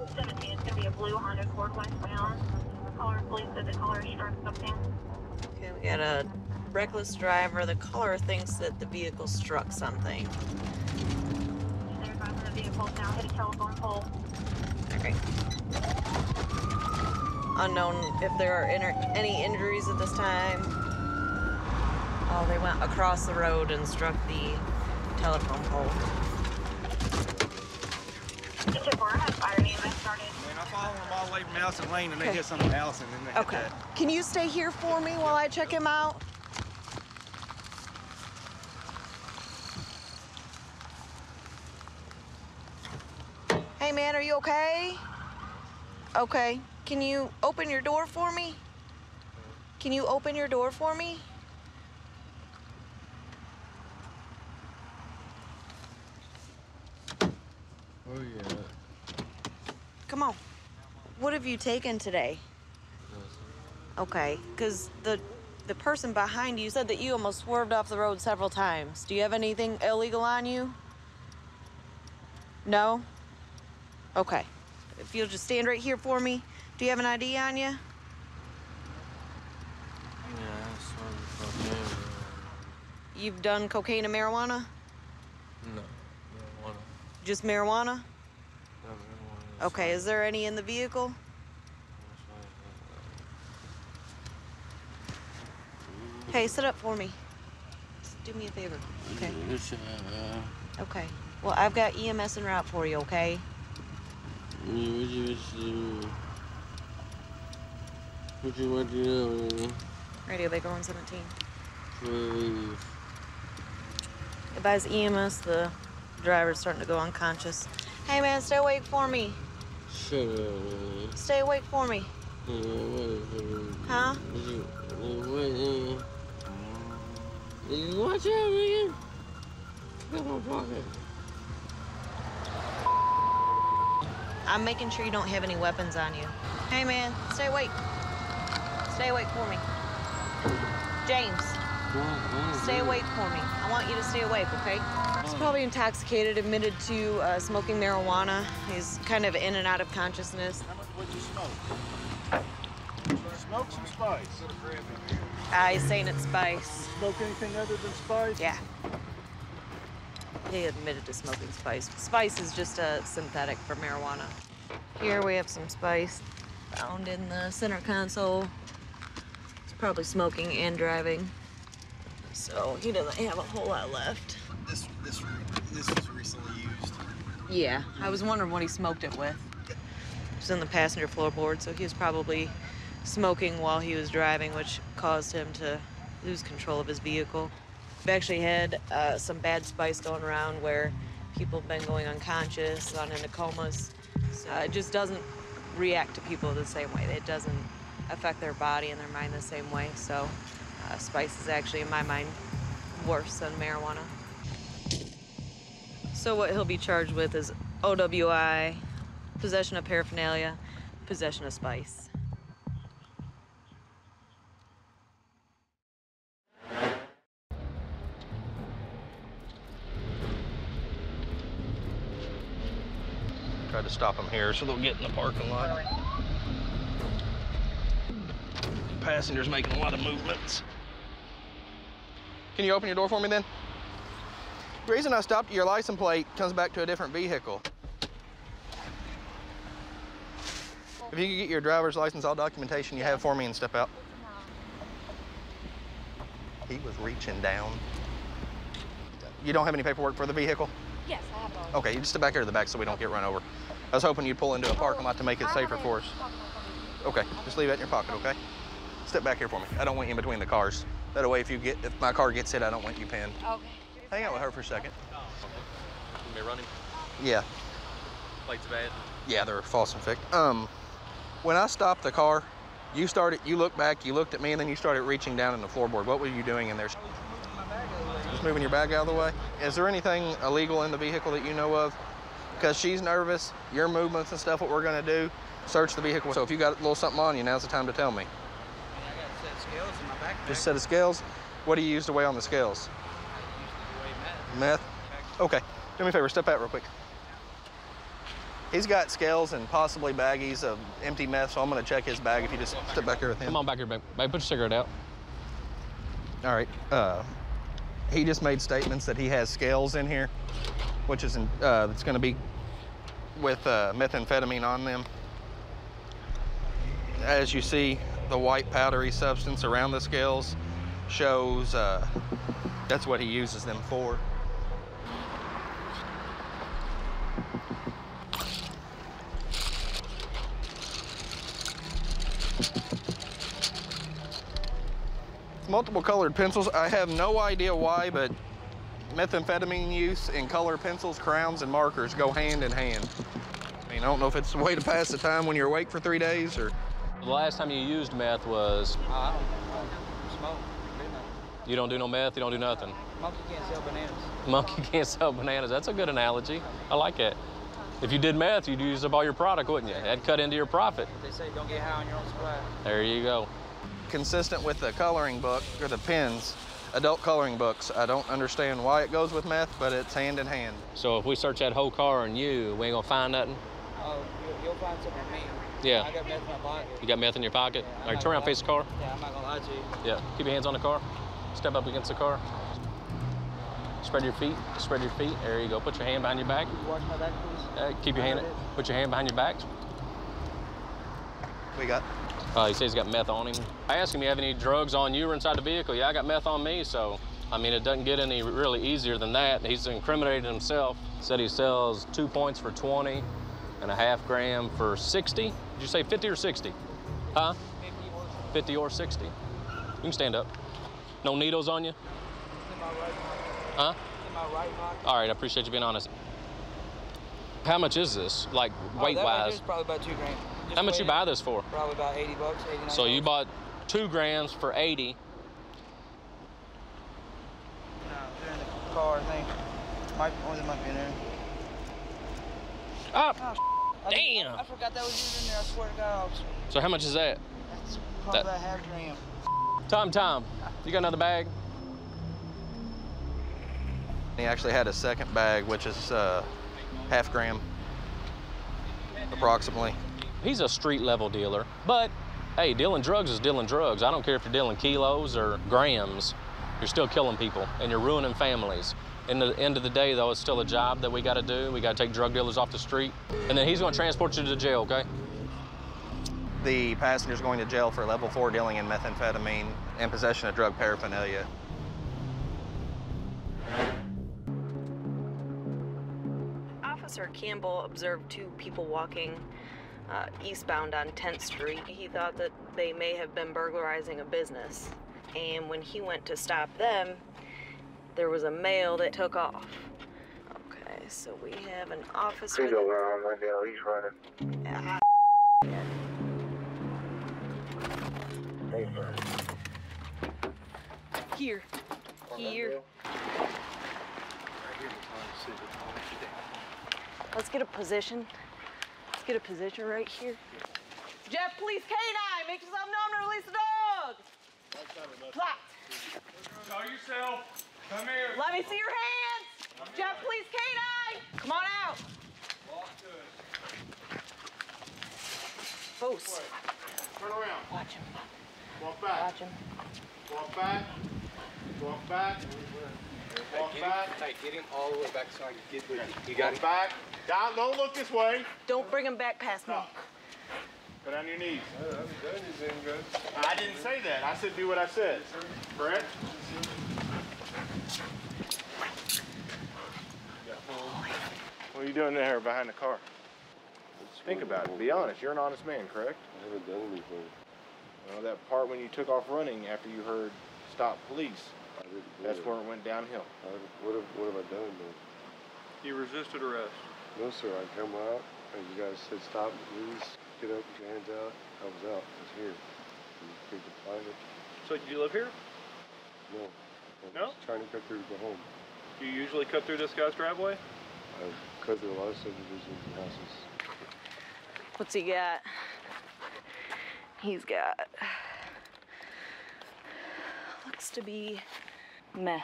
17, it's going to be a blue Honda Accord westbound. Caller believes that the caller struck something. Okay, we got a reckless driver. The caller thinks that the vehicle struck something. They're driving the vehicle now, hit a telephone pole. Okay. Unknown if there are any injuries at this time. Oh, they went across the road and struck the telephone pole. I had fire EMS started. And I followed them all the way from Allison Lane and they hit something Allison and they hit Okay. that. Can you stay here for me while I check him out? Hey man, are you okay? Okay. Can you open your door for me? Can you open your door for me? Oh, yeah. Come on. What have you taken today? Okay, because the person behind you said that you almost swerved off the road several times. Do you have anything illegal on you? No? Okay. If you'll just stand right here for me. Do you have an ID on you? Yeah, that's cocaine. You've done cocaine and marijuana? No, marijuana. Just marijuana? No, marijuana. Okay, is there any in the vehicle? Hey, sit up for me. Just do me a favor, okay? Okay. Well, I've got EMS en route for you, okay? What you want to do? Radio Baker 117. Please. Advise EMS, the driver's starting to go unconscious. Hey man, stay awake for me. Shut up, man. Stay awake for me. Huh? Watch out, man. Come on, pocket. I'm making sure you don't have any weapons on you. Hey man, stay awake. Stay awake for me. James, stay awake for me. I want you to stay awake, okay? He's probably intoxicated, admitted to smoking marijuana. He's kind of in and out of consciousness. How much would you smoke? Smoke some spice. He's saying it's spice. Smoke anything other than spice? Yeah. He admitted to smoking spice. Spice is just a synthetic for marijuana. Here we have some spice found in the center console. He's probably smoking and driving, so he doesn't have a whole lot left. This was recently used. Yeah, I was wondering what he smoked it with. It was in the passenger floorboard, so he was probably smoking while he was driving, which caused him to lose control of his vehicle. We've actually had some bad spice going around where people have been going unconscious, gone into comas. So it just doesn't react to people the same way. It doesn't affect their body and their mind the same way. So spice is actually, in my mind, worse than marijuana. So what he'll be charged with is OWI, possession of paraphernalia, possession of spice. Tried to stop them here so they'll get in the parking lot. Passengers making a lot of movements. Can you open your door for me then? The reason I stopped you, your license plate comes back to a different vehicle. If you could get your driver's license, all documentation you have for me and step out. He was reaching down. You don't have any paperwork for the vehicle? Yes, I have it all. Okay, you just step back here to the back so we don't get run over. I was hoping you'd pull into a parking lot to make it safer for us. Okay, just leave that in your pocket, okay? Step back here for me. I don't want you in between the cars. That way, if my car gets hit, I don't want you pinned. Okay. Hang out with her for a second. You may running? Yeah. Plates bad? Yeah, they're false and fixed. When I stopped the car, you looked back, you looked at me, and then you started reaching down in the floorboard. What were you doing in there? Just moving your bag out of the way? Is there anything illegal in the vehicle that you know of? Because she's nervous, your movements and stuff, what we're gonna do, search the vehicle. So if you got a little something on you, now's the time to tell me. I got a set of scales in my backpack. Just a set of scales? What do you use to weigh on the scales? I used to weigh Meth? Okay, do me a favor, step out real quick. He's got scales and possibly baggies of empty meth, so I'm gonna check his bag if you just step back here with him. Come on back here, babe. Babe, put your cigarette out. All right. He just made statements that he has scales in here, which is it's gonna be with methamphetamine on them. As you see, the white powdery substance around the scales shows that's what he uses them for. Multiple colored pencils. I have no idea why, but methamphetamine use and color pencils, crowns, and markers go hand in hand. I mean, I don't know if it's a way to pass the time when you're awake for 3 days or... The last time you used meth was... I don't smoke. You don't do no meth, you don't do nothing. Monkey can't sell bananas. Monkey can't sell bananas. That's a good analogy. I like it. If you did meth, you'd use up all your product, wouldn't you? That'd cut into your profit. They say don't get high on your own supply. There you go. Consistent with the coloring book, or the pens, adult coloring books. I don't understand why it goes with meth, but it's hand in hand. So if we search that whole car and you, we ain't gonna find nothing? Oh, you'll find something in me. Yeah. I got meth in my pocket. You got meth in your pocket? Yeah, All right, turn around, face the car. Yeah, I'm not gonna lie to you. Yeah, keep your hands on the car. Step up against the car. Spread your feet, spread your feet. There you go. Put your hand behind your back. Can you watch my back, please? Keep your hand, put your hand behind your back. We got... He says he's got meth on him. I asked him, you have any drugs on you or inside the vehicle? Yeah, I got meth on me, so, I mean, it doesn't get any really easier than that. He's incriminated himself. Said he sells 2 points for 20 and a half gram for 60. Did you say 50 or 60? Huh? 50 or 60. You can stand up. No needles on you? In my right pocket. Huh? In my right pocket. All right, I appreciate you being honest. How much is this, like weight-wise? That right there's probably about 2 grams. How much you buy this for? Probably about 80 bucks, 89. So you bought 2 grams for 80. No, they're in the car, I think. They might be in there. Ah, Oh, damn. I forgot that was even in there, I swear to God, officer. So how much is that? That's probably about half gram. Tom, you got another bag? He actually had a second bag, which is half gram, approximately. He's a street level dealer, but hey, dealing drugs is dealing drugs. I don't care if you're dealing kilos or grams. You're still killing people and you're ruining families. In the end of the day, though, it's still a job that we got to do. We got to take drug dealers off the street, and then he's going to transport you to jail, okay? The passenger's going to jail for level 4 dealing in methamphetamine and possession of drug paraphernalia. Officer Campbell observed 2 people walking eastbound on 10th Street. He thought that they may have been burglarizing a business. And when he went to stop them, there was a male that took off. Okay, so we have an officer. He's over on Lindale, he's running. Ah, Here. Let's get a position. Let's get a position right here. Jeff, police K-9, make yourself known and release the dog. Flat. Show yourself. Come here. Let me see your hands. Jeff, police K-9, come on out. Walk to it. Boos. Turn around. Watch him. Walk back. Watch him. Walk back. Walk back. Walk back. Hey, get him all the way back so I can get with you. You got Walk it? back. Down, don't look this way. Don't bring him back past me. Go down your knees. I didn't say that. I said do what I said. Correct? What are you doing there behind the car? Think about it. Be honest. You're an honest man, correct? I haven't done anything. Well, that part when you took off running after you heard stop police, that's where it went downhill. What have I done, man? You resisted arrest. No, sir. I come out, and you guys said stop, please. Get up, put your hands out. I was out. I was here. You could comply with. So you live here? No. No? Just trying to cut through to go home. Do you usually cut through this guy's driveway? I cut through a lot of subdivisions and houses. What's he got? He's got, looks to be meth.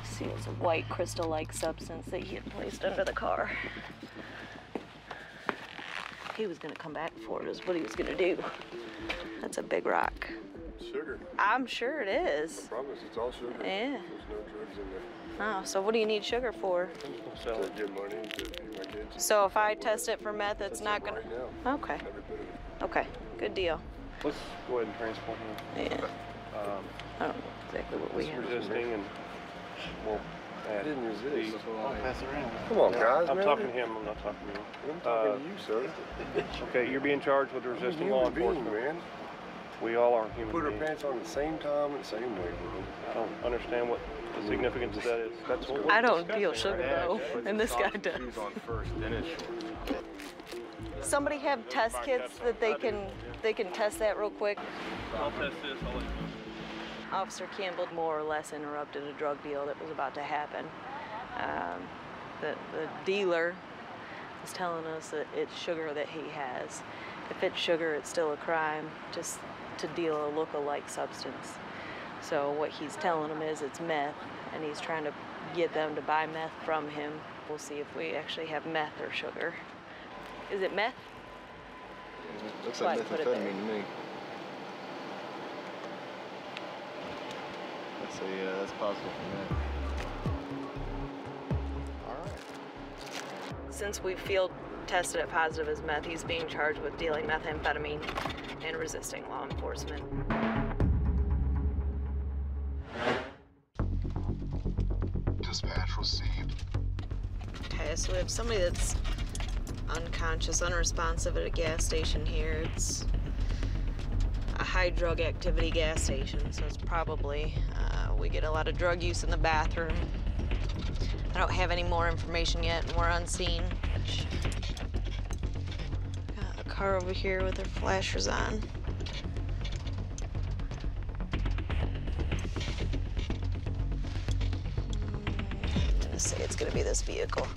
See, it's a white crystal-like substance that he had placed under the car. He was gonna come back for it, is what he was gonna do. That's a big rock. Sugar. I'm sure it is. I promise, it's all sugar. Yeah. There's no drugs in there. Oh, so what do you need sugar for? To get money to feed my kids. So if I test it for meth, it's That's not it gonna. right now. Okay. Every bit of it. Okay. Good deal. Let's go ahead and transport him. Yeah. I don't know exactly what we have. Resisting and we'll I didn't resist. I'll pass it around. Come on, guys, I'm man. talking to him, I'm not talking to you. I'm talking to you, sir. Okay, you're being charged with resisting law Human being, enforcement. man. We all are human Put our beings. pants on at the same time and the same way, bro. I don't understand what the significance of that is. That's what we're I don't deal discussing, sugar right? though, and this guy does. Shoes on first, then it's short. Somebody have test kits that they can test that real quick. I'll test this, I'll let you know. Officer Campbell more or less interrupted a drug deal that was about to happen. The dealer is telling us that it's sugar that he has. If it's sugar, it's still a crime just to deal a look-alike substance. So what he's telling them is it's meth, and he's trying to get them to buy meth from him. We'll see if we actually have meth or sugar. Is it meth? Looks Well, like I put it there. methamphetamine to me. Let's see, yeah, that's positive for meth. All right. Since we field tested it positive as meth, he's being charged with dealing methamphetamine and resisting law enforcement. Dispatch received. Okay, so we have somebody that's unconscious, unresponsive at a gas station here. It's a high drug activity gas station, so it's probably, we get a lot of drug use in the bathroom. I don't have any more information yet, and we're on scene. Got a car over here with their flashers on. I'm gonna say it's gonna be this vehicle.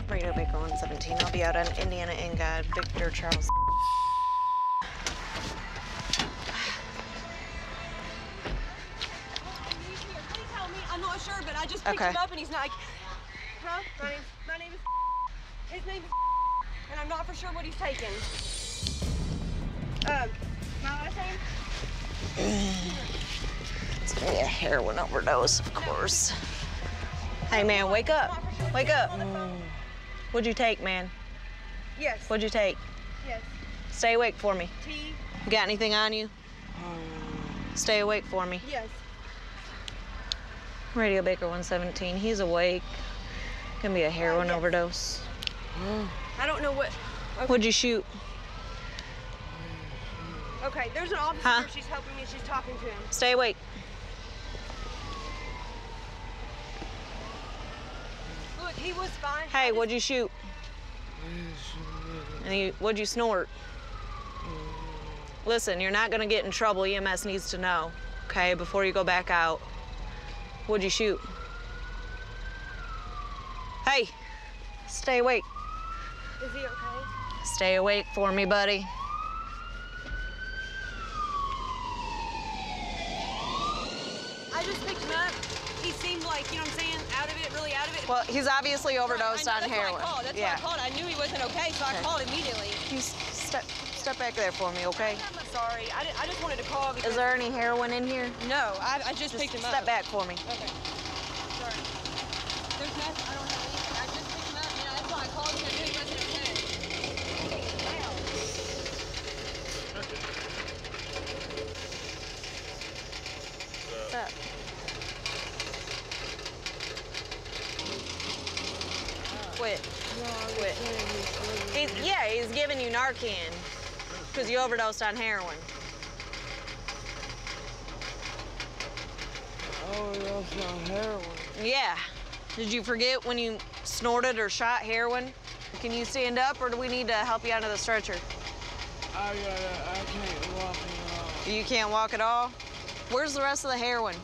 Radio Baker 117. I'll be out on Indiana Ingod, Victor Charles. I'm not sure, but I just picked him up and he's not like, huh? My name is his name is and I'm not for sure what he's taking. My last name? It's gonna be a heroin overdose, of course. Hey man, wake up. Wake up. What'd you take, man? Yes. What'd you take? Yes. Stay awake for me. T. You got anything on you? Stay awake for me. Yes. Radio Baker 117, he's awake. Gonna be a heroin yes. overdose. I don't know what. Okay. What'd you shoot? Okay, there's an officer Huh? here. She's helping me. She's talking to him. Stay awake. Look, he was fine. Hey, what'd you shoot? And what'd you snort? Listen, you're not gonna get in trouble. EMS needs to know, okay, before you go back out. What'd you shoot? Hey, stay awake. Is he okay? Stay awake for me, buddy. I just picked him up. He seemed like, you know what I'm saying, out of it, really out of it. Well, he's obviously overdosed on heroin. That's why I called. I knew he wasn't okay, so I called immediately. You step back there for me, okay? I'm sorry. I just wanted to call because... Is there any heroin in here? No, I just picked him up. Step back for me. Okay. Sorry. There's nothing. I don't have anything. I just picked him up, and that's why I called because I knew he wasn't okay. What's up? Quit. Quit. He's giving you Narcan because you overdosed on heroin. Overdosed on heroin? Yeah. Did you forget when you snorted or shot heroin? Can you stand up or do we need to help you out of the stretcher? I can't walk at all. You can't walk at all? Where's the rest of the heroin?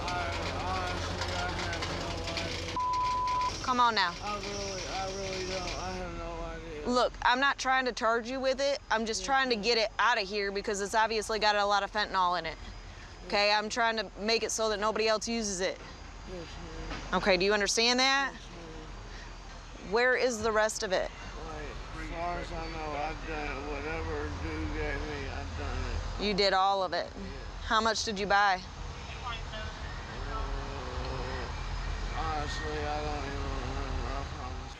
Honestly, I have no idea. Come on now. I really don't. I have no idea. Look, I'm not trying to charge you with it. I'm just trying to get it out of here because it's obviously got a lot of fentanyl in it. Okay, I'm trying to make it so that nobody else uses it. Yes, ma'am. Okay, do you understand that? Yes, Where is the rest of it? As far as I know, I've done it. Whatever dude gave me, I've done it. You did all of it. How much did you buy? Honestly, I don't even remember, I promise.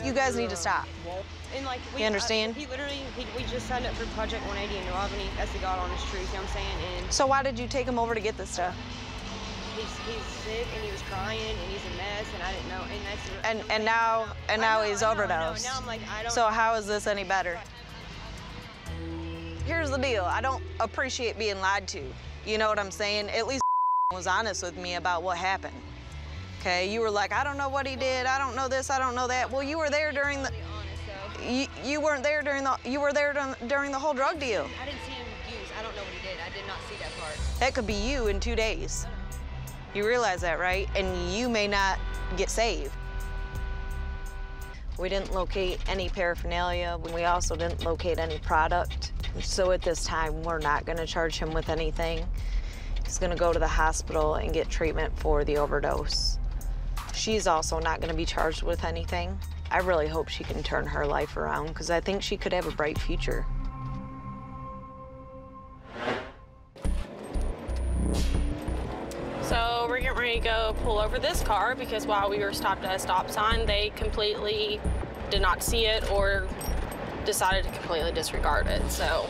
You guys need to stop. And like, You understand? We just signed up for Project 180 in New Albany. That's the God honest truth, you know what I'm saying? And So why did you take him over to get this stuff? he's sick and he was crying and he's a mess and I didn't know. And that's And now he's overdosed. Now I'm like, I don't. So how is this any better? Here's the deal. I don't appreciate being lied to. You know what I'm saying? At least was honest with me about what happened. Okay, you were like, I don't know what he did. I don't know this. I don't know that. Well, you were there during the. You weren't there during the. You were there during the whole drug deal. I didn't see him use. I don't know what he did. I did not see that part. That could be you in 2 days. You realize that, right? And you may not get saved. We didn't locate any paraphernalia. We also didn't locate any product. So at this time, we're not gonna charge him with anything. He's gonna go to the hospital and get treatment for the overdose. She's also not gonna be charged with anything. I really hope she can turn her life around because I think she could have a bright future. So we're getting ready to go pull over this car because while we were stopped at a stop sign, they completely did not see it or decided to completely disregard it, so.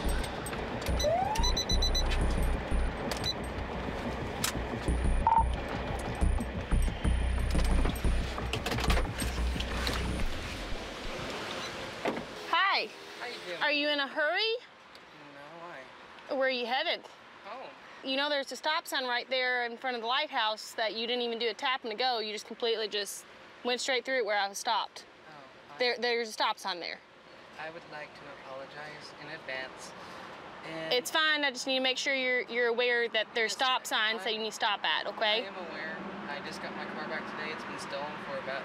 Hi. How you doing? Are you in a hurry? No, why? Where are you headed? Home. You know there's a stop sign right there in front of the lighthouse that you didn't even do a tap and a go. You just completely just went straight through it where I was stopped. Oh, There's a stop sign there. I would like to apologize in advance. And It's fine. I just need to make sure you're aware that there's stop signs that you need to stop at, I okay? am aware. I just got my car back today. It's been stolen for about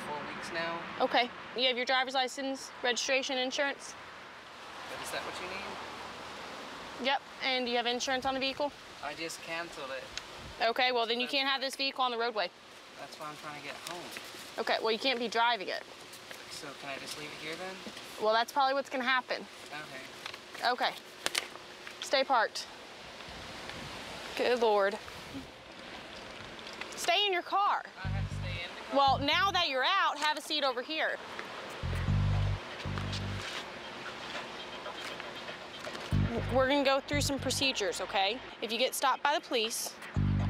4 weeks now. Okay. You have your driver's license, registration, insurance? But is that what you need? Yep. And do you have insurance on the vehicle? I just canceled it. Okay, well then you can't have this vehicle on the roadway. That's why I'm trying to get home. Okay, well you can't be driving it. So can I just leave it here then? Well, that's probably what's gonna happen. Okay. Okay. Stay parked. Good Lord. Stay in your car. I have to stay in the car? Well, now that you're out, have a seat over here. We're gonna go through some procedures, okay? If you get stopped by the police,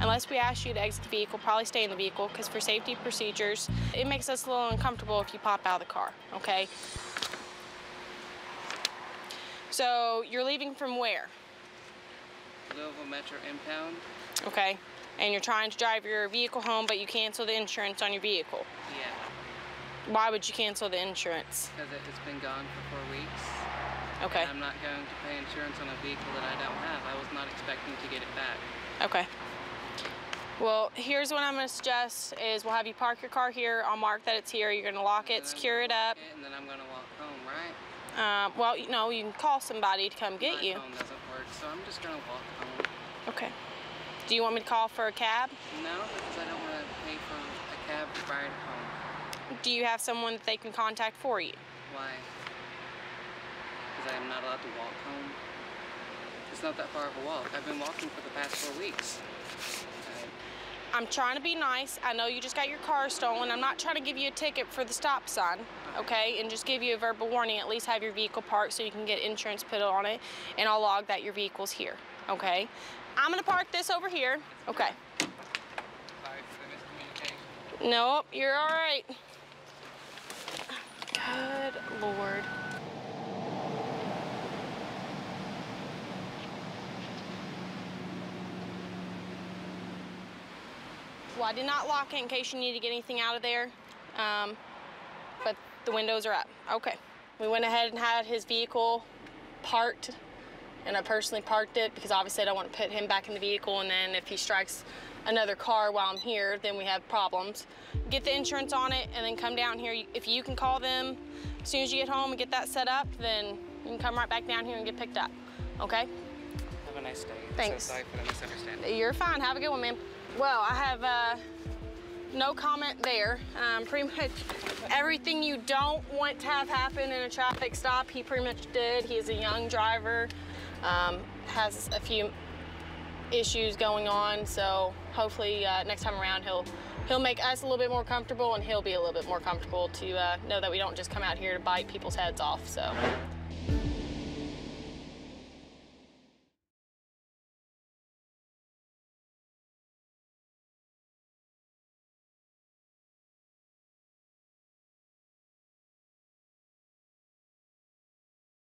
unless we ask you to exit the vehicle, probably stay in the vehicle, because for safety procedures, it makes us a little uncomfortable if you pop out of the car, okay? So you're leaving from where? Louisville Metro Impound. Okay, and you're trying to drive your vehicle home, but you cancel the insurance on your vehicle. Yeah. Why would you cancel the insurance? Because it's been gone for 4 weeks. Okay. And I'm not going to pay insurance on a vehicle that I don't have. I was not expecting to get it back. Okay. Well, here's what I'm gonna suggest is we'll have you park your car here. I'll mark that it's here. You're gonna lock it, secure it up. And then I'm gonna walk home, right? Well, you know, you can call somebody to come get you. My phone doesn't work, so I'm just gonna walk home. Okay. Do you want me to call for a cab? No, because I don't want to pay for a cab to ride home. Do you have someone that they can contact for you? Why? Because I am not allowed to walk home. It's not that far of a walk. I've been walking for the past 4 weeks. I'm trying to be nice. I know you just got your car stolen. I'm not trying to give you a ticket for the stop sign, okay? And just give you a verbal warning. At least have your vehicle parked so you can get insurance put on it, and I'll log that your vehicle's here, okay? I'm gonna park this over here. Okay. Sorry for the miscommunication. Nope, you're all right. Good Lord. Well, I did not lock it in case you need to get anything out of there, but the windows are up. Okay. We went ahead and had his vehicle parked, and I personally parked it because obviously I don't want to put him back in the vehicle, and then if he strikes another car while I'm here, then we have problems. Get the insurance on it, and then come down here. If you can call them as soon as you get home and get that set up, then You can come right back down here and get picked up, okay? Have a nice day. Thanks. So sorry for the misunderstanding. You're fine. Have a good one, ma'am. Well, I have no comment there. Pretty much everything you don't want to have happen in a traffic stop, he pretty much did. He's a young driver, has a few issues going on, so hopefully next time around he'll make us a little bit more comfortable, and he'll be a little bit more comfortable to know that we don't just come out here to bite people's heads off. So